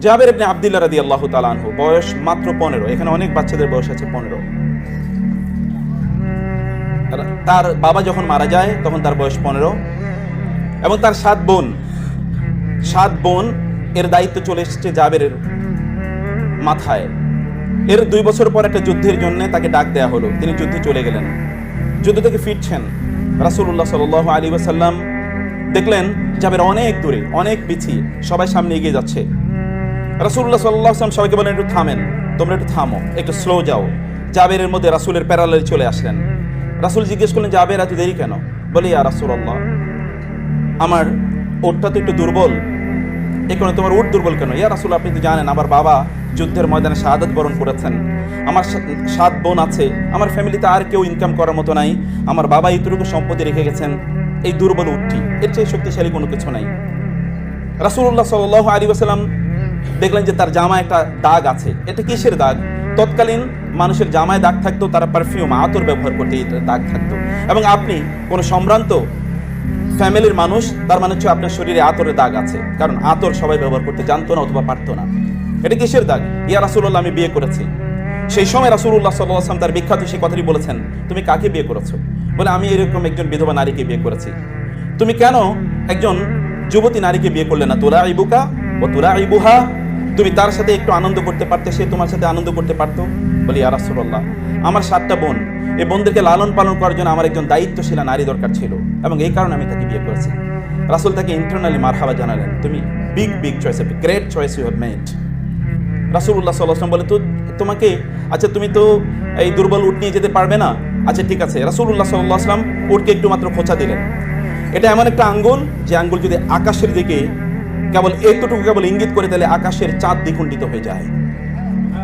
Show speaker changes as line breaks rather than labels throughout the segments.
জাবের ইবনে আব্দুল্লাহ রাদিয়াল্লাহু তাআলা আনহু, বয়স মাত্র 15। এখানে অনেক বাচ্চাদের বয়স আছে 15। তার বাবা যখন মারা যায় তখন তার বয়স 15, এবং তার 7 বোন এর দায়িত্ব চলে এসেছে জাবেরের মাথায়। এর 2 বছর পর একটা যুদ্ধের জন্য তাকে ডাক দেয়া হলো, তিনি যুদ্ধে চলে গেলেন। যুদ্ধ থেকে ফিরছেন, রাসূলুল্লাহ সাল্লাল্লাহু আলাইহি ওয়াসাল্লাম দেখলেন জাবের অনেক দূরে, অনেক পিছিয়ে, সবাই সামনে এগিয়ে যাচ্ছে। রাসূলুল্লাহ সাল্লাল্লাহু আলাইহি ওয়াসাল্লাম সবাইকে বলেন, একটু থামেন, তোমরা একটু থামো, একটু স্লো যাও। জাবেরের মধ্যে রাসূলের প্যারালালে চলে আসলেন। রাসূল জিজ্ঞেস করলেন, জাবের এত দেরি কেন? বলে, ইয়া রাসূলুল্লাহ, আমার ওটটা তো একটু দুর্বল। এই কারণে তোমার উট দুর্বল কেন? ইয়া রাসূল, আপনি তো জানেন আমার বাবা যুদ্ধের ময়দানে শাহাদাত বরণ করেছেন, আমার 7 বোন আছে, আমার ফ্যামিলিতে আর কেউ ইনকাম করার মতো নাই, আমার বাবা এইটুকু সম্পত্তি রেখে গেছেন, এই দুর্বল উটটি, এর চেয়ে শক্তিশালী কোনো কিছু নাই। রাসূলুল্লাহ সাল্লাল্লাহু আলাইহি ওয়াসাল্লাম দেখলেন যে তার জামায় একটা দাগ আছে। এটা কিসের দাগ? তৎকালীন মানুষের জামায় দাগ থাকতো, তারা পারফিউম আতর ব্যবহার করতে এটা দাগ থাকতো। এবং আপনি কোনো সম্ভ্রান্ত ফ্যামিলির মানুষ, তার মানে হচ্ছে আপনার শরীরে আতরের দাগ আছে, কারণ আতর সবাই ব্যবহার করতে জানতো না অথবা পারতো না। এটা কিসের দাগ? ইয়া রাসূলুল্লাহ, আমি বিয়ে করেছি। সেই সময় রাসূলুল্লাহ সাল্লাল্লাহু আলাইহি ওয়াসাল্লাম তার বিখ্যাত সেই কথাটি বলেছেন, তুমি কাকে বিয়ে করেছো? বলে, আমি এরকম একজন বিধবা নারীকে বিয়ে করেছি। তুমি কেন একজন যুবতী নারীকে বিয়ে করলে না? তুলাইবুকা ওয়া তুলাইবুহা, তুমি তার সাথে একটু আনন্দ করতে পারতে, সে তোমার সাথে আনন্দ করতে পারতো। বলি, ইয়া রাসূলুল্লাহ, আমার 7টা বোন, এই বোনদেরকে লালন পালন করার জন্য আমার একজন দায়িত্বশীলা নারী দরকার ছিল, এবং এই কারণে আমি তাকে বিয়ে করেছি। রাসূল তাকে ইন্টারনালি মারহাবা জানালেন, তুমি big choice, great choice you have made. রাসূলুল্লাহ সাল্লাল্লাহু আলাইহি ওয়াসাল্লাম বলে, তো তোমাকে, আচ্ছা তুমি তো এই দুর্বল উট নিয়ে যেতে পারবে না, আচ্ছা ঠিক আছে। রাসূলুল্লাহ সাল্লাল্লাহু আলাইহি ওয়াসাল্লাম উটকে একটু মাত্র খোঁচা দিলেন। এটা এমন একটা আঙ্গুল, যে আঙ্গুল যদি আকাশের দিকে কেবল এতটুকু কেবল ইঙ্গিত করে, তাহলে আকাশের চাঁদ দ্বিখণ্ডিত হয়ে যায়।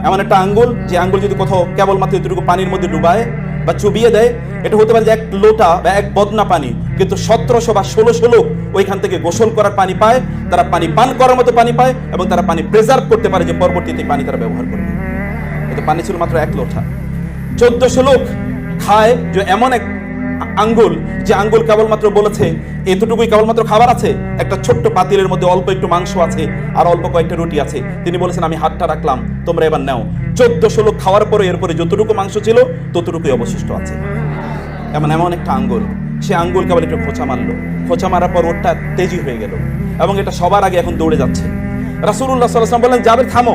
এমন একটা আঙ্গুল, যে আঙ্গুল যদি কোথাও কেবলমাত্র এতটুকু পানির মধ্যে ডুবায় বা চুবিয়ে দেয়, এটা হতে পারে যে 1 লোটা বা 1 বদনা পানি, কিন্তু 1700 বা 1600 লোক ওইখান থেকে গোসল করার পানি পায়, তারা পানি পান করার মতো পানি পায়, এবং তারা পানি প্রিজার্ভ করতে পারে যে পরবর্তীতে পানি তারা ব্যবহার করবে। এটা পানি ছিল মাত্র 1 লোটা। 1400 লোক খায় যে এমন এক আঙ্গুল, যে আঙ্গুল কেবলমাত্র বলেছে এতটুকুই কেবলমাত্র খাবার আছে, একটা ছোট্ট পাতিলের মধ্যে অল্প একটু মাংস আছে আর অল্প কয়েকটা রুটি আছে। তিনি বলেছেন, আমি হাতটা রাখলাম, তোমরা এবার নাও। 1400 লোক খাওয়ার পরে এরপরে যতটুকু মাংস ছিল ততটুকুই অবশিষ্ট আছে। এমন একটা আঙ্গুল, সে আঙ্গুল কেবল একটু খোঁচা মারলো, খোঁচা মারার পর ওটা তেজি হয়ে গেল, এবং এটা সবার আগে এখন দৌড়ে যাচ্ছে। রাসূলুল্লাহ সাল্লাল্লাহু আলাইহি ওয়াসাল্লাম বললেন, জাবের থামো।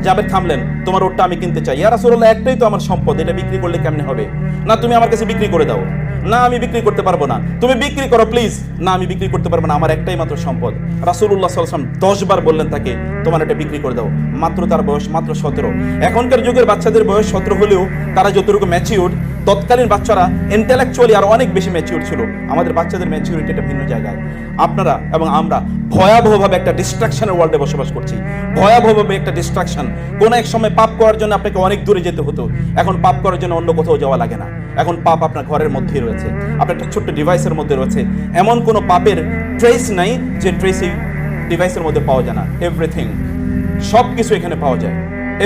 জাবের থামলেন, তোমার ওটটা আমি কিনতে চাই। ইয়া রাসূলুল্লাহ, একটাই তো আমার সম্পদ, এটা বিক্রি করলে কেমনে হবে? না, তুমি আমার কাছে বিক্রি করে দাও। না, আমি বিক্রি করতে পারবো না। তুমি বিক্রি করো প্লিজ। না, আমি বিক্রি করতে পারবো না, আমার একটাই মাত্র সম্পদ। রাসূলুল্লাহ সাল্লাল্লাহু আলাইহি ওয়াসাল্লাম 10 বার বললেন তাকে, তোমার এটা বিক্রি করে দাও। মাত্র তার বয়স মাত্র 17। এখনকার যুগের বাচ্চাদের বয়স 17 হলেও তারা যতটুকু ম্যাচিউর, তৎকালীন বাচ্চারা ইন্টেলেকচুয়ালি আর অনেক বেশি ম্যাচিউর ছিল। আমাদের বাচ্চাদের ম্যাচিউরিটি একটা ভিন্ন জায়গায়। আপনারা এবং আমরা ভয়াবহভাবে একটা ডিস্ট্রাকশনের ওয়ার্ল্ডে বসবাস করছি, ভয়াবহভাবে একটা ডিস্ট্রাকশন। কোন এক সময় পাপ করার জন্য আপনাকে অনেক দূরে যেতে হতো, এখন পাপ করার জন্য অন্য কোথাও যাওয়া লাগে না। এখন পাপ আপনার ঘরের মধ্যেই রয়েছে, আপনার একটা ছোট্ট ডিভাইসের মধ্যে রয়েছে। এমন কোনো পাপের ট্রেস নাই যে ট্রেস এই ডিভাইসের মধ্যে পাওয়া যায় না। এভরিথিং, সব কিছু এখানে পাওয়া যায়,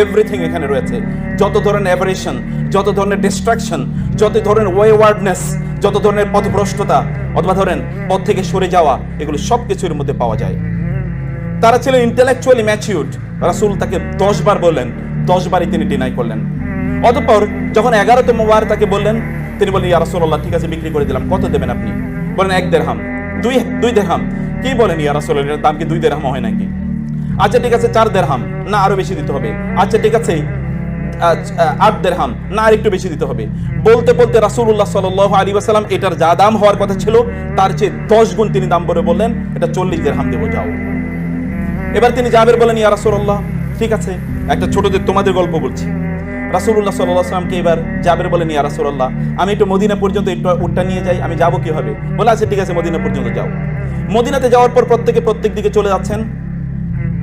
এভরিথিং এখানে রয়েছে। যত ধরনের অ্যাভারেশন, যত ধরনের ডিস্ট্রাকশন, যত ধরনের ওয়েওয়ার্ডনেস, যত ধরনের পথভ্রষ্টতা অথবা ধরেন পথ থেকে সরে যাওয়া, এগুলো সব কিছুর মধ্যে পাওয়া যায়। তারা ছিলেন ইন্টেলেকচুয়ালি ম্যাচিউরড। রাসূল তাকে 10 বার বললেন, 10 বারই তিনি ডিনাই করলেন। অতঃপর যখন 11তম বার তাকে বললেন, তিনি বললেন, ইয়া রাসূলুল্লাহ, ঠিক আছে বিক্রি করে দিলাম, কত দেবেন আপনি? বলেন 1 দিরহাম। 2 দিরহাম। কি বলেন ইয়া রাসূলুল্লাহ, এর দাম কি 2 দিরহাম হয় নাকি? আচ্ছা ঠিক আছে 4 দিরহাম। না, আরো বেশি দিতে হবে। আচ্ছা ঠিক আছে 8 দিরহাম। না, আর একটু বেশি দিতে হবে। বলতে বলতে রাসূলুল্লাহ সাল্লাল্লাহু আলাইহি ওয়াসাল্লাম এটার যা দাম হওয়ার কথা ছিল তার চেয়ে 10 গুণ তিনি দাম বলে বললেন, এটা 40 দিরহাম দেবো, যাও। এবার তিনি জাবের বলেন, ইয়া রাসূলুল্লাহ, ঠিক আছে, একটা ছোটদের তোমাদের গল্প বলছি। রাসূলুল্লাহ সাল্লাল্লাহু আলাইহি ওয়াসাল্লামকে এবার জাবের বলেন, ইয়া রাসূলুল্লাহ, আমি একটু মদিনা পর্যন্ত একটু উটটা নিয়ে যাই, আমি যাবো কিভাবে? বলে, আচ্ছা ঠিক আছে মদিনা পর্যন্ত যাও। মদিনাতে যাওয়ার পর প্রত্যেক দিকে চলে যাচ্ছেন।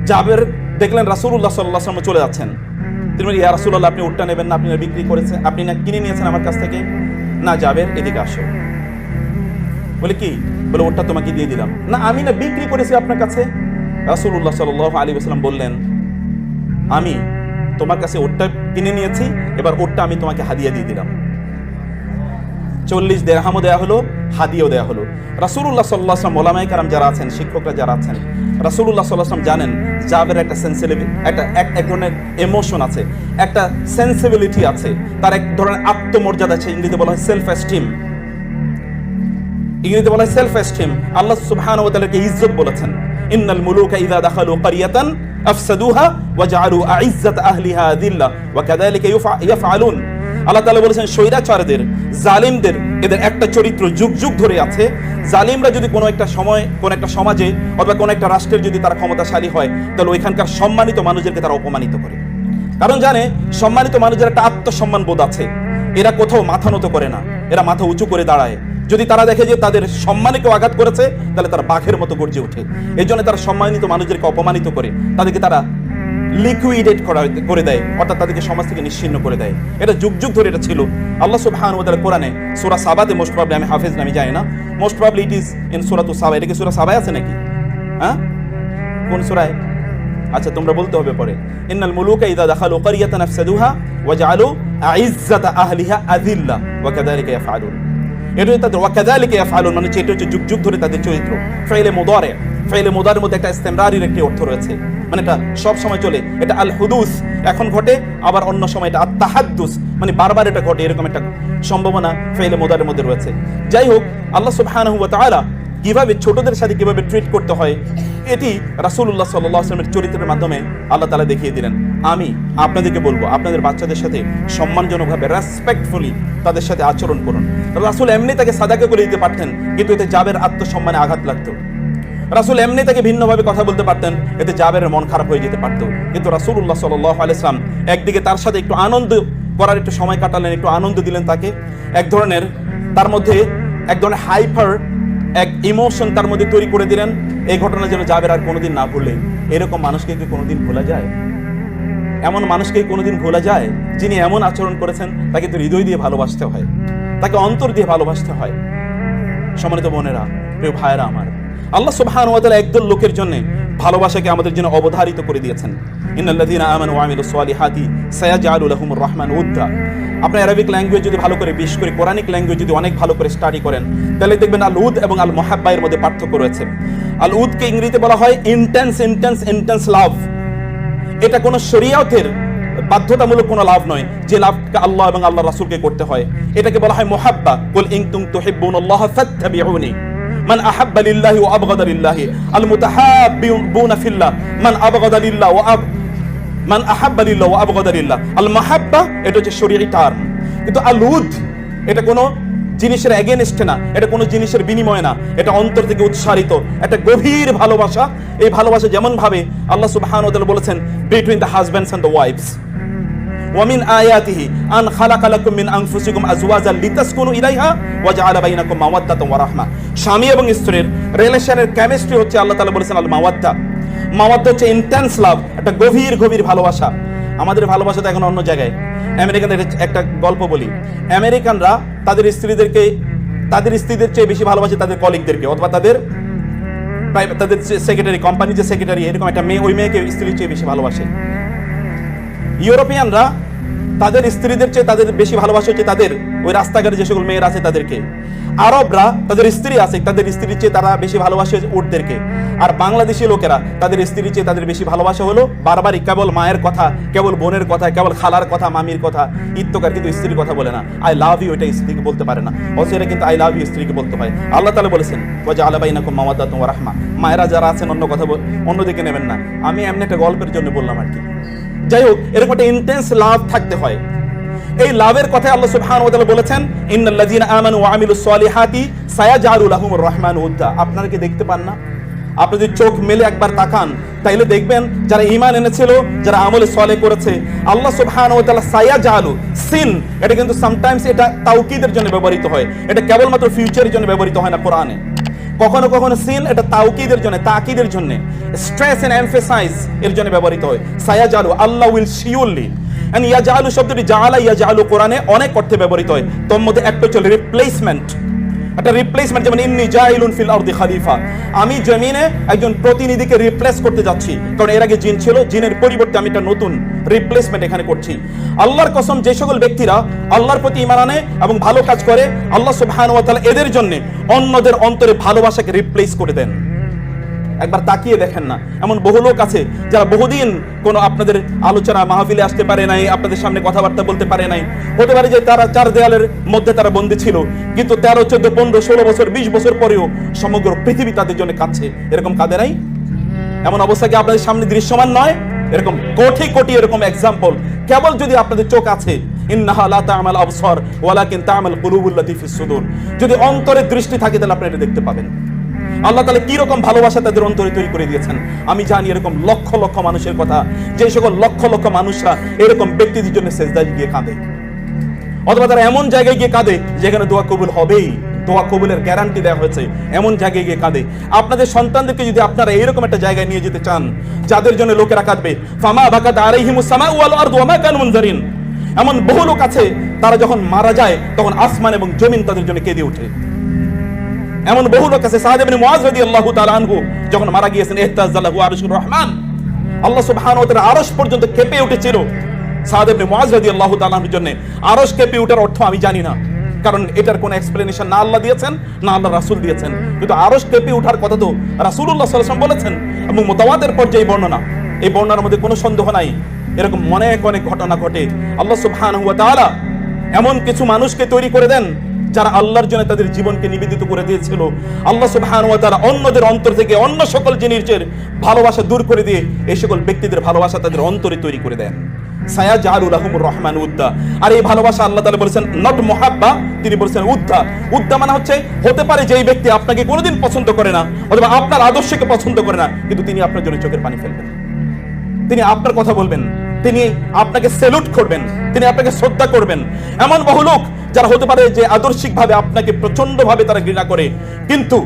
জাবের দেখলেন রাসূলুল্লাহ সাল্লাল্লাহু আলাইহি ওয়াসাল্লাম চলে যাচ্ছেন। তিনি বলেন, ইয়া রাসূলুল্লাহ, আপনি উটটা নেবেন না? আপনি না বিক্রি করেছেন, আপনি না কিনে নিয়েছেন আমার কাছ থেকে? না জাবের, এদিকে আসো। বলে, কি? বলে, ওটটা তোমাকে দিয়ে দিলাম। না, আমি না বিক্রি করেছি আপনার কাছে। রাসূলুল্লাহ সাল্লাল্লাহু আলাইহি ওয়াসাল্লাম বললেন, আমি তোমার কাছে ওটটা কিনে নিয়েছি, এবার ওটটা আমি তোমাকে হাদিয়া দিয়ে দিলাম। 40 দিরহামও দেয়া হলো, হাদিয়াও দেয়া হলো। রাসূলুল্লাহ সাল্লাল্লাহু আলাইহি ওয়াসাল্লাম, ওলামায়ে কেরাম যারা আছেন, শিক্ষকরা যারা আছেন, রাসূলুল্লাহ সাল্লাল্লাহু আলাইহি ওয়াসাল্লাম জানেন জাবের একটা এক ধরনের ইমোশন আছে, একটা সেন্সিবিলিটি আছে, তার এক ধরনের আত্মমর্যাদা আছে, ইংরেজিতে বলা হয় সেলফ এস্টিম। ইংরেজিতে বলা হয় সেলফ এস্টিম। আল্লাহ সুবহানাহু ওয়া তাআলাকে ইজ্জত বলেছেন, ইন্নাল মুলুকা ইযা দাখালু ক্বরিয়াতান আফসাদুহা ওয়া জাআলু আইজ্জাত আহলিহা আযিল্লা ওয়া কাযালিকা ইয়াফআলুন। আল্লাহ তাআলা বলেছেন স্বৈরাচারদের, জালিমদের, এদের একটা চরিত্র যুগ যুগ ধরে আছে। জালিমরা যদি কোনো একটা সময়, কোনো একটা সমাজে অথবা কোনো একটা রাষ্ট্রের যদি তারা ক্ষমতাশালী হয়, তাহলে ওইখানকার সম্মানিত মানুষদেরকে তারা অপমানিত করে। কারণ জানে সম্মানিত মানুষের একটা আত্মসম্মান বোধ আছে, এরা কোথাও মাথা নত করে না, এরা মাথা উঁচু করে দাঁড়ায়। যদি তারা দেখে যে তাদের সম্মানে কেউ আঘাত করেছে, তাহলে তারা বাঘের মতো গর্জে ওঠে। এই জন্য তারা সম্মানিত মানুষদেরকে অপমানিত করে, তাদেরকে তারা লিকুইডেট করে দেয়, অর্থাৎ তাদেরকে সমাজ থেকে নিশ্চিহ্ন করে দেয়। এটা যুগ যুগ ধরে এটা ছিল। আল্লাহ সুবহানাহু ওয়া তাআলা কোরআনে সূরা সাবাতে, মোস্ট প্রবাবলি, আমি হাফেজ না, আমি জানি না, most probably it is in সূরাতুস সাবা। এটা কি সূরা সাবায় আছে নাকি? হ্যাঁ, কোন সূরায়? আচ্ছা, তোমরা বলতে হবে পরে। ইন্নাল মুলুকা ইযা দাখালু ক্বরিয়াতান আফসাদুহা ওয়া জাআলু আইজ্জাতা আহলিহা আযিল্লা ওয়া কাযালিকা ইয়াফআলুন। এটা তাদের ওয়া কাযালিকা ইয়াফআলুন মানে এটা হচ্ছে যুগ যুগ ধরে তাদের চরিত্র। ফাইলে মুদারি, ফাইলে মুদারির মধ্যে একটা ইস্তিমরারির একটি অর্থ রয়েছে, মানে এটা সব সময় চলে। এটা আল হুদুস, এখন ঘটে, আবার অন্য সময় এটা আত তাহাদ্দুস, মানে বারবার এটা ঘটে, এরকম একটা সম্ভাবনা ফাইলে মুদারির মধ্যে রয়েছে। যাই হোক, আল্লাহ সুবহানাহু ওয়া তাআলা কিভাবে ছোটদের সাথে কিভাবে ট্রিট করতে হয়, এটি রাসূলুল্লাহ সাল্লাল্লাহু আলাইহি ওয়াসাল্লামের চরিত্রের মাধ্যমে আল্লাহ তাআলা দেখিয়ে দিলেন। আমি আপনাদেরকে বলবো, আপনাদের বাচ্চাদের সাথে সম্মানজনকভাবে, রেসপেক্টফুলি তাদের সাথে আচরণ করুন। রাসূল এমনি তাকে সাদাকা করে দিতে পারতেন, কিন্তু এতে জাবের আত্মসম্মানে আঘাত লাগতো। রাসূল এমনি তাকে ভিন্নভাবে কথা বলতে পারতেন, এতে জাবেরের মন খারাপ হয়ে যেতে পারতো। কিন্তু রাসূলুল্লাহ সাল্লাল্লাহু আলাইহি ওয়াসাল্লাম একদিকে তার সাথে একটু আনন্দ করার একটু সময় কাটালেন, একটু আনন্দ দিলেন তাকে, এক ধরনের তার মধ্যে এক ধরনের হাইপার এক ইমোশন তার মধ্যে তৈরি করে দিলেন। এই ঘটনা যেন জাবের আর কোনোদিন না ভুলে। এরকম মানুষকে কি কোনোদিন ভোলা যায়? এমন মানুষকে কোনোদিন ভোলা যায়? যিনি এমন আচরণ করেছেন, তাকে তো হৃদয় দিয়ে ভালোবাসতে হয়, তাকে অন্তর দিয়ে ভালোবাসতে হয়। সম্মানিত বোনেরা, প্রিয় ভাইয়েরা আমার, আল্লাহ সুবহানাহু ওয়া তাআলা একদল লোকের জন্য ভালোবাসাকে আমাদের জন্য অবধারিত করে দিয়েছেন। ইন্নাল্লাযীনা আমানু ওয়া আমিলুস সালিহাতি সায়াজআলু লাহুমুর রাহমানু উদ্দা। আপনি আরবিক ল্যাঙ্গুয়েজ যদি ভালো করে, বিশেষ করে কোরআনিক ল্যাঙ্গুয়েজ যদি অনেক ভালো করে স্টাডি করেন, তাহলে দেখবেন আল উদ এবং আল মুহাব্বা এর মধ্যে পার্থক্য রয়েছে। আল উদকে ইংরেজিতে বলা হয় ইন্টেন্স লাভ। এটা কোনো শরীয়তের বাধ্যতামূলক কোনো লাভ নয়, যে লাভকে আল্লাহ এবং আল্লাহর রাসূলকে করতে হয়। এটাকে বলা হয় মুহাব্বা। কুল ইন কুনতুম তুহিব্বুনাল্লাহ ফাত্তাবিউনি মান আহাব্বা লিল্লাহি ওয়া আবগাদা লিল্লাহি আল মুতাহাব্বিউনা ফিল্লাহ মান আবগাদা লিল্লাহ ওয়া মান আহাব্বা লিল্লাহ ওয়া আবগাদা লিল্লাহ। আল মুহাব্বা এটা হচ্ছে শরীয়ী টার্ম, কিন্তু আল উদ এটা কোনো জিনিসের এগেইনস্টে না, এটা কোনো জিনিসের বিনিময় না, এটা অন্তর থেকে উৎসারিত একটা গভীর ভালোবাসা। এই ভালোবাসা যেমন ভাবে আল্লাহ সুবহানাহু ওয়া তাআলা বলেছেন between the husbands and the wives, ওয়া মিন আয়াতিহি আন খালাকা লাকুম মিন আনফুসিকুম আজওয়াজান লিতাসকুনু ইলাইহা ওয়া জাআলা বাইনাকুম মাওয়াদ্দাতান ওয়া রাহমা। স্বামী এবং স্ত্রীর রিলেশনের কেমিস্ট্রি হচ্ছে আল্লাহ তাআলা বলেছেন আল মাওয়াদ্দা। মাওয়াদ্দা হচ্ছে ইন্টেন্স লাভ, একটা গভীর গভীর ভালোবাসা। আমাদের ভালোবাসা তো এখন অন্য জায়গায়। আমেরিকানদের একটা গল্প বলি। আমেরিকানরা তাদের স্ত্রীদের চেয়ে বেশি ভালোবাসে তাদের কলিগদেরকে, অথবা তাদের সেক্রেটারি, কোম্পানির যে সেক্রেটারি, এরকম একটা মেয়ে, ওই মেয়েকে স্ত্রীর চেয়ে বেশি ভালোবাসে। ইউরোপিয়ানরা তাদের স্ত্রীদের চেয়ে তাদের বেশি ভালোবাসা হচ্ছে তাদের ওই রাস্তাঘাটে যে সকল মেয়েরা আছে তাদেরকে। আরবরা তাদের স্ত্রী আছে, তাদের স্ত্রীর চেয়ে তারা বেশি ভালোবাসে উটদেরকে। আর বাংলাদেশি লোকেরা তাদের স্ত্রীর চেয়ে তাদের বেশি ভালোবাসা হলো বারবারই কেবল মায়ের কথা, কেবল বোনের কথা, কেবল খালার কথা, মামির কথা, ইত্তকার, কিন্তু স্ত্রীর কথা বলে না। আই লাভ ইউ এটা স্ত্রীকে বলতে পারে না, অথচ এটা কিন্তু আই লাভ ইউ স্ত্রীকে বলতে হয়। আল্লাহ তাআলা বলেছেন ওয়া জাআলা বাইনাকুম মাওয়াদ্দাতান ওয়া রাহমা। মায়েরা যারা আছেন অন্য কথা অন্যদিকে নেবেন না, আমি এমনি একটা গল্পের জন্য বললাম আর কি। যাই হোক, এরকম একটা ইন্টেন্স লাভ থাকতে হয়। এই লাভের কথা আল্লাহ সুবহানাহু ওয়া তাআলা বলেছেন ইন্নাল্লাযীনা আমানু ওয়া আমিলুস সালিহাতি সায়াজআলু লাহুমুর রাহমানু উদ্দা। আপনারা কি দেখতে পান না? আপনি যদি চোখ মেলে একবার তাকান, তাইলে দেখবেন যারা ঈমান এনেছিল, যারা আমলে সালেহ করেছে, আল্লাহ সুবহানাহু ওয়া তাআলা সায়াজআলু, সিন এটা কিন্তু সামটাইমস এটা তাওকীদের জন্য ব্যবহৃত হয়, এটা কেবলমাত্র ফিউচারের জন্য ব্যবহৃত হয় না কোরআনে। কখনো কখনো সিন এটা তাওকীদের জন্য, তাকিদের জন্য, স্ট্রেস এন্ড এমফাসাইজ এর জন্য ব্যবহৃত হয়। সায়াজআলু, আল্লাহ উইল শিওরলি। এন্ড ইয়াজআলু শব্দটি জাআলা ইয়াজআলু কোরআনে অনেক অর্থে ব্যবহৃত হয়, তোর মধ্যে একটা হচ্ছে রিপ্লেসমেন্ট। একটা রিপ্লেসমেন্ট, যেমন ইন্নী জাইলুন ফিল আরদি খলিফা, আমি জমিনে একজন প্রতিনিধিকে রিপ্লেস করতে যাচ্ছি, কারণ এর আগে জিন ছিল, জিনের পরিবর্তে আমি একটা নতুন রিপ্লেসমেন্ট এখানে করছি। আল্লাহর কসম, যে সকল ব্যক্তিরা আল্লাহর প্রতি ঈমান আনে এবং ভালো কাজ করে, আল্লাহ সুবহানাহু ওয়া তাআলা এদের জন্য অন্যদের অন্তরে ভালোবাসাকে রিপ্লেস করে দেন। একবার তাকিয়ে দেখেন না, এমন বহু লোক আছে যারা বহুদিন কোনো আপনাদের আলোচনা মাহফিলে আসতে পারে নাই, আপনাদের সামনে কথাবার্তা বলতে পারে নাই। হতে পারে যে তারা চার দেয়ালের মধ্যে তারা বন্দী ছিল, কিন্তু 13, 14, 15, 16 বছর, 20 বছর পরেও সমগ্র পৃথিবী তাদের জন্য কাঁদছে। এরকম কাঁদে নাই? এমন অবস্থা কি আপনাদের সামনে দৃশ্যমান নয়? এরকম কোটি কোটি এরকম এক্সাম্পল। কেবল যদি আপনাদের চোখ আছে, ইন্নাহা লা তা'মাল আবসার ওয়ালাকিন তা'মাল কুলুবুল লাতী ফিস সুদূর, যদি অন্তরের দৃষ্টি থাকে তাহলে আপনি এটা দেখতে পাবেন। আল্লাহ তাআলা কি রকম ভালোবাসা তাদের অন্তরে তৈরি করে দিয়েছেন। আমি জানি এরকম লক্ষ লক্ষ মানুষের কথা, যে সকল লক্ষ লক্ষ মানুষরা এরকম ব্যক্তিদের জন্য সেজদায় গিয়ে কাঁদে, অথবা তারা এমন জায়গায় গিয়ে কাঁদে যেখানে দোয়া কবুল হবেই, দোয়া কবুলের গ্যারান্টি দেওয়া হয়েছে, এমন জায়গায় গিয়ে কাঁদে। আপনাদের সন্তানদেরকে যদি আপনারা এইরকম একটা জায়গায় নিয়ে যেতে চান যাদের জন্য লোকেরা কাঁদবে, ফামা বাকাত আলাইহিমুস সামাউ ওয়াল আরদু ওয়া মা কানু মুনজারিন, এমন বহু লোক আছে তারা যখন মারা যায় তখন আসমান এবং জমিন তাদের জন্য কেঁদে ওঠে। এমন বহু লোক আছে, সাদ ইবনে মুআয রাদিয়াল্লাহু তাআলা আনহু যখন মারা গিয়েছেন, ইহতাযাল্লাহু আরশুর রহমান, আল্লাহ সুবহানাহু ওয়া তাআলা আরশ পর্যন্ত কেঁপে উঠেছিল সাদ ইবনে মুআয রাদিয়াল্লাহু তাআলা আনহুর জন্য। আরশ কেঁপে ওঠার অর্থ আমি জানি না, কারণ এটার কোনো এক্সপ্লেনেশন না আল্লাহ দিয়েছেন না আল্লাহ রাসূল দিয়েছেন, কিন্তু আরশ কেঁপে ওঠার কথা তো রাসূলুল্লাহ সাল্লাল্লাহু আলাইহি ওয়াসাল্লাম বলেছেন, এবং মুতাওয়াতির পর্যায়ে বর্ণনা, এই বর্ণনার মধ্যে কোনো সন্দেহ নাই। এরকম অনেক অনেক ঘটনা ঘটে। আল্লাহ সুবহানাহু ওয়া তাআলা এমন কিছু মানুষকে তৈরি করে দেন যারা আল্লাহর জন্য তাদের জীবনকে নিবেদিত করে দিয়েছিল। আল্লাহ সুবহানাহু ওয়া তাআলা অন্যদের অন্তর থেকে অন্য সকল জিনিসের ভালোবাসা দূর করে দিয়ে এই সকল ব্যক্তিদের ভালোবাসা তাদের অন্তরে তৈরি করে দেন। সায়াজআলু লাহুমুর রহমান উদ্দা, আর এই ভালোবাসা আল্লাহ তাআলা বলেছেন নট মুহাব্বা, তিনি বলেছেন উদ্দা। উদ্দা মানে হচ্ছে, হতে পারে যে এই ব্যক্তি আপনাকে কোনোদিন পছন্দ করে না অথবা আপনার আদর্শকে পছন্দ করে না, কিন্তু তিনি আপনার জন্য চোখের পানি ফেলবেন, তিনি আপনার কথা বলবেন, তিনি আপনাকে স্যালুট করবেন, তিনি আপনাকে শ্রদ্ধা করবেন। এমন বহু লোক যারা হতে পারে যে আদর্শিকভাবে আপনাকে প্রচন্ডভাবে তারা ঘৃণা করে, কিন্তু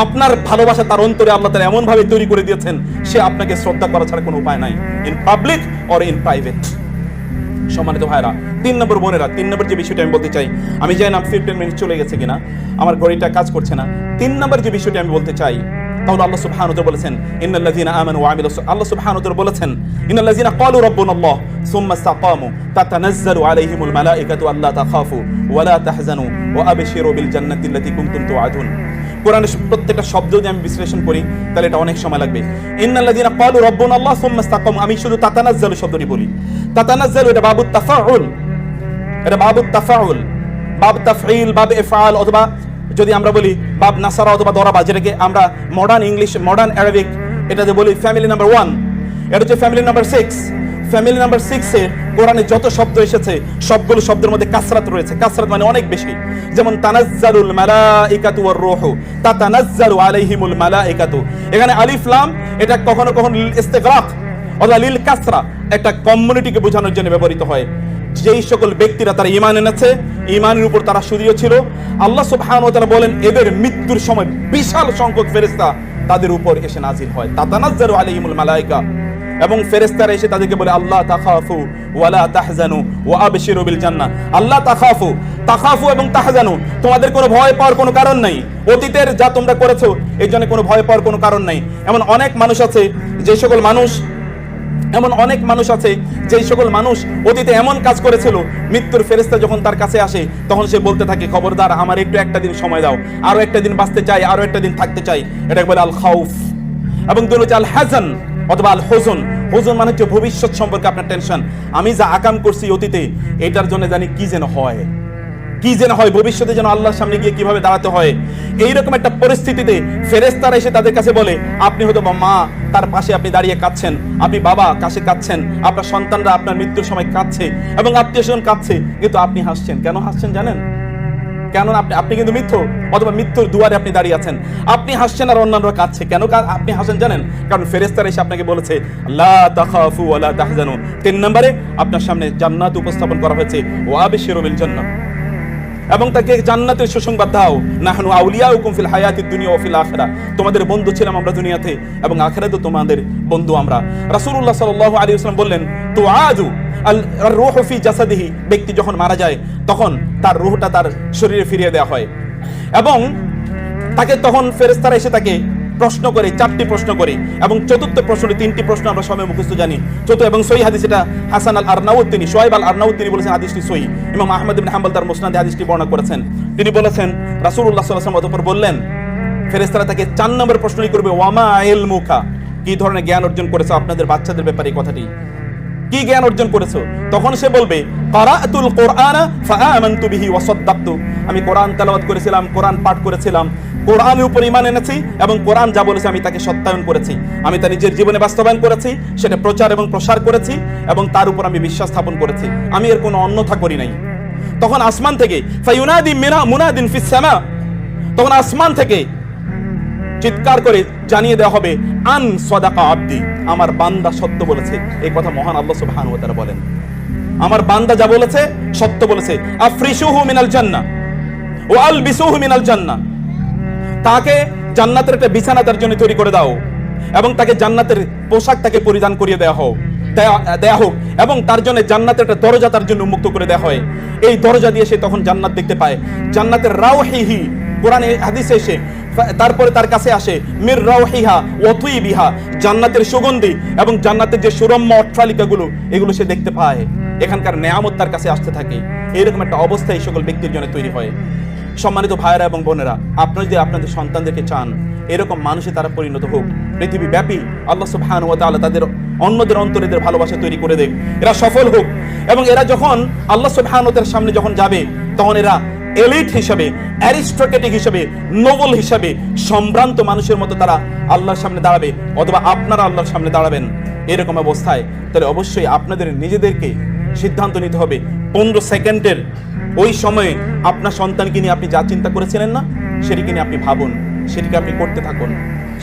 আপনার ভালোবাসা তার অন্তরে আল্লাহ তাআলা এমন ভাবে তৈরি করে দিয়েছেন, সে আপনাকে শ্রদ্ধা করা ছাড়া কোনো উপায় নাই, in public or in private. সম্মানিত ভাইরা, 3 নম্বর বোনেরা, 3 নম্বর যে বিষয়টা আমি বলতে চাই, আমি জানি না 15 মিনিট চলে গেছে কিনা, আমার ঘড়িটা কাজ করছে না। 3 নম্বর যে বিষয়টা আমি বলতে চাই, তাহলে আল্লাহ সুবহানাহু ওয়া তাআলা বলেছেন ইন্নাল্লাযীনা আমানু ওয়া আমিলুস, আল্লাহ সুবহানাহু ওয়া তাআলা বলেছেন ইন্নাল্লাযীনা ক্বালু রাব্বুনাল্লাহ সুম্মা ইসতাকামু তাতানাজ্জালু আলাইহিমুল মালায়েকাতু আল্লা তাখাফু ওয়া লা তাহজানু ওয়া আবশিরু বিল জান্নাতি আল্লাতী কুনতুম তুআদুন। কোরআনের প্রত্যেকটা শব্দ যদি আমি বিশ্লেষণ করি তাহলে এটা অনেক সময় লাগবে। ইন্নাল্লাযীনা ক্বালু রাব্বুনাল্লাহ সুম্মা ইসতাকামু, আমি শুধু তাতানাজ্জালু শব্দটি বলি। তাতানাজ্জালু এটা বাবুত তাফাউল, এটা বাবুত তাফাউল, বাব তাফঈল, বাব ইফআল, অথবা যদি আমরা বলি বাব নাসারা অথবা দরাবা, যেটাকে আমরা মডার্ন ইংলিশ, মডার্ন আরবিক এটাতে বলি ফ্যামিলি নাম্বার 1, এটা হচ্ছে ফ্যামিলি নাম্বার 6। ফ্যামিলি নাম্বার 6 এ কোরআনে যত শব্দ এসেছে সবগুলো শব্দের মধ্যে কাসরাত রয়েছে, কাসরাত মানে অনেক বেশি। যেমন তানাজ্জালুল মালাইকাতু ওয়ার রূহু, তাতানাজ্জালু আলাইহিমুল মালাইকাতু, এখানে আলিফ লাম এটা কখনো কখনো লিল ইস্তিগরাক অথবা লিল কাসরা, একটা কমিউনিটিকে বোঝানোর জন্য ব্যবহৃত হয়। যেই সকল ব্যক্তিরা তারা ঈমান এনেছে, ঈমানের উপর তারা শুধুই ছিল, আল্লাহ সুবহানাহু ওয়া তাআলা বলেন এদের মৃত্যুর সময় বিশাল সংখ্যক ফেরেশতা তাদের উপর এসে নাজিল হয়, তাতানাজ্জালু আলাইহিমুল মালাইকা, এবং ফেরেশতারা এসে তাদেরকে বলে আল্লাহ তাখাফু ওয়া লা তাহজানু ওয়া আবশিরু বিল জান্নাহ। আল্লাহ তাখাফু, তাখাফু এবং তাহজানু, তোমাদের কোনো ভয় পাওয়ার কোনো কারণ নাই, অতীতের যা তোমরা করেছো এই জন্য কোনো ভয় পাওয়ার কোনো কারণ নাই। এমন অনেক মানুষ আছে যে সকল মানুষ যেই সকল মানুষ অতীতে এমন কাজ করেছিল, মৃত্যুর ফেরেশতা যখন তার কাছে আসে তখন সে বলতে থাকে খবরদার আমার একটু একটা দিন সময় দাও, আরো একটা দিন বাঁচতে চাই, আরো একটা দিন থাকতে চাই। এটাকে বলে আল খাউফ। এবং দুই হচ্ছে আল হাজান অথবা আল হুজন। হুজন মানে হচ্ছে ভবিষ্যৎ সম্পর্কে আপনার টেনশন, আমি যা আকাম করছি অতীতে এটার জন্য জানি কি যেন হয়, ভবিষ্যতে যেন আল্লাহর সামনে গিয়ে কিভাবে দাঁড়াতে হয়। এইরকম একটা পরিস্থিতিতে ফেরেশতারা এসে তাদের কাছে বলে, আপনি হয়তো মা তার পাশে আপনি দাঁড়িয়ে কাঁদছেন, আপনি বাবা কাছে কাঁদছেন, আপনার সন্তানরা আপনার মৃত্যুর সময় কাঁদছে এবং আত্মীয়স্বজন কাঁদছে, কিন্তু আপনি হাসছেন। কেন হাসছেন জানেন? কেন? আপনি কিন্তু মৃত্যু অথবা মৃত্যুর দুয়ারে আপনি দাঁড়িয়ে আছেন, আপনি হাসছেন আর অন্যান্যরা কাঁদছে। কেন আপনি হাসেন জানেন? কারণ ফেরেশতারা এসে আপনাকে বলেছে লা তাখাফু ওয়া লা তাহজানু। 3 নম্বরে আপনার সামনে জান্নাত উপস্থাপন করা হয়েছে, ওয়া আবশিরু বিল জান্নাহ, এবং তাকে জান্নাতের সুসংবাদ দাও। নাহনু আউলিয়াউকুম ফিল হায়াতিদ দুনিয়া ওয়া ফিল আখিরাহ, তোমাদের বন্ধু ছিলাম আমরা দুনিয়াতে এবং আখিরাতেও তোমাদের বন্ধু আমরা। রাসূলুল্লাহ সাল্লাল্লাহু আলাইহি ওয়াসাল্লাম বললেন তুআদু আল রূহু ফি জাসাদিহি, ব্যক্তি যখন মারা যায় তখন তার রূহটা তার শরীরে ফিরিয়ে দেওয়া হয়। এবং তাকে তখন ফেরেশতারা এসে তাকে প্রশ্ন করে, 4টি প্রশ্ন করে, এবং চতুর্থ প্রশ্নে 3টি প্রশ্ন আমরা সবাই মুখস্থ জানি। চতুর্থ এবং সহিহ হাদিস, এটা হাসান আল আরনাউত তিনি, শোয়েব আল আরনাউত তিনি বলেছেন হাদিসটি সহিহ। ইমাম আহমদ ইবনে হাম্বল তার মুসনাদে হাদিসটি বর্ণনা করেছেন। তিনি বলেছেন রাসূলুল্লাহ সাল্লাল্লাহু আলাইহি ওয়াসাল্লাম অতঃপর বললেন, ফেরেশতারা তাকে 4 নম্বর প্রশ্নই করবে, ওয়ামা ইলমুকা, কি ধরনের জ্ঞান অর্জন করেছো আপনাদের বাচ্চাদের ব্যাপারে, এই কথাটি কি জ্ঞান অর্জন করেছো? তখন সে বলবে, ক্বারাআতুল কুরআনা ফাআমানতু বিহি ওয়া সাদ্দাকতু, আমি কোরআন তেলাওয়াত করেছিলাম, কোরআন পাঠ করেছিলাম, কোরআনের উপর ঈমান এনেছি, এবং কোরআন যা বলেছে আমি তাকে সত্যায়ন করেছি, আমি তা নিজের জীবনে বাস্তবায়ন করেছি, সেটা প্রচার এবং প্রসার করেছি, এবং তার উপর আমি বিশ্বাস স্থাপন করেছি, আমি এর কোনো অন্যথা করি নাই। তখন আসমান থেকে ফায়ুনাদি মুনাদিন ফিস সামা, তখন আসমান থেকে চিৎকার করে জানিয়ে দেওয়া হবে, আন সাদাকা আবদি, আমার বান্দা সত্য বলেছে। এই কথা মহান আল্লাহ সুবহানাহু ওয়া তাআলা বলেন, আমার বান্দা যা বলেছে সত্য বলেছে। আফরিশুহু মিনাল জান্নাহ ওয়া আলবিসুহু মিনাল জান্নাহ, তাকে জান্নাতের একটা বিছানা তার জন্য তৈরি করে দাও, এবং তাকে জান্নাতের পোশাক তাকে পরিধান করিয়ে দেওয়া হোক, এবং তার জন্য জান্নাতের একটা দরজা তার জন্য উন্মুক্ত করে দেওয়া হয়। এই দরজা দিয়ে সে তখন জান্নাত দেখতে পায়। জান্নাতের রাওহিহি, কোরআনে হাদিসে এসে তারপরে তার কাছে আসে মির রাওহিহা ওয়া তুইবিহা, জান্নাতের সুগন্ধি এবং জান্নাতের যে সুরম্য অট্টালিকাগুলো, এগুলো সে দেখতে পায়। এখানকার নেয়ামত তার কাছে আসতে থাকে। এইরকম একটা অবস্থা এই সকল ব্যক্তির জন্য তৈরি হয়। সম্মানিত ভাইয়েরা এবং বোনেরা, আপনারা যদি আপনাদের সন্তানদেরকে চান এরকম মানুষে তারা পরিণত হোক, পৃথিবী ব্যাপী আল্লাহ সুবহানাহু ওয়া তাআলা তাদের অন্যদের অন্তরে এদের ভালোবাসা তৈরি করে দেখ, এরা সফল হোক, এবং এরা যখন আল্লাহ সুবহানাহু ওয়া তাআলার সামনে যখন যাবে, তখন এরা এলিট হিসাবে, অ্যারিস্টোক্রেটিক হিসাবে, নোবেল হিসাবে, সম্ভ্রান্ত মানুষের মতো তারা আল্লাহর সামনে দাঁড়াবে, অথবা আপনারা আল্লাহর সামনে দাঁড়াবেন। এরকম অবস্থায় তাহলে অবশ্যই আপনাদের নিজেদেরকে সিদ্ধান্ত নিতে হবে, 15 সেকেন্ডের ওই সময়ে আপনার সন্তানকে নিয়ে আপনি যা চিন্তা করেছিলেন না, সেটিকে নিয়ে আপনি ভাবুন, সেটিকে আপনি করতে থাকুন,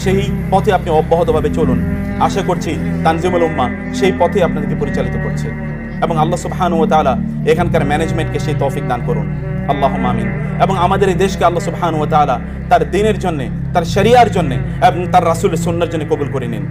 সেই পথে আপনি অব্যাহতভাবে চলুন। আশা করছি তানজিমুল উম্মাহ সেই পথে আপনাদেরকে পরিচালিত করছে, এবং আল্লাহ সুবহানাহু ওয়া তাআলা এখানকার ম্যানেজমেন্টকে সেই তৌফিক দান করুন, আল্লাহুম্মা আমিন। এবং আমাদের এই দেশকে আল্লাহ সুবহানাহু ওয়া তাআলা তার দ্বীনের জন্য, তার শরিয়ার জন্য এবং তার রাসূলের সুন্নাহর জন্য কবুল করে নিন।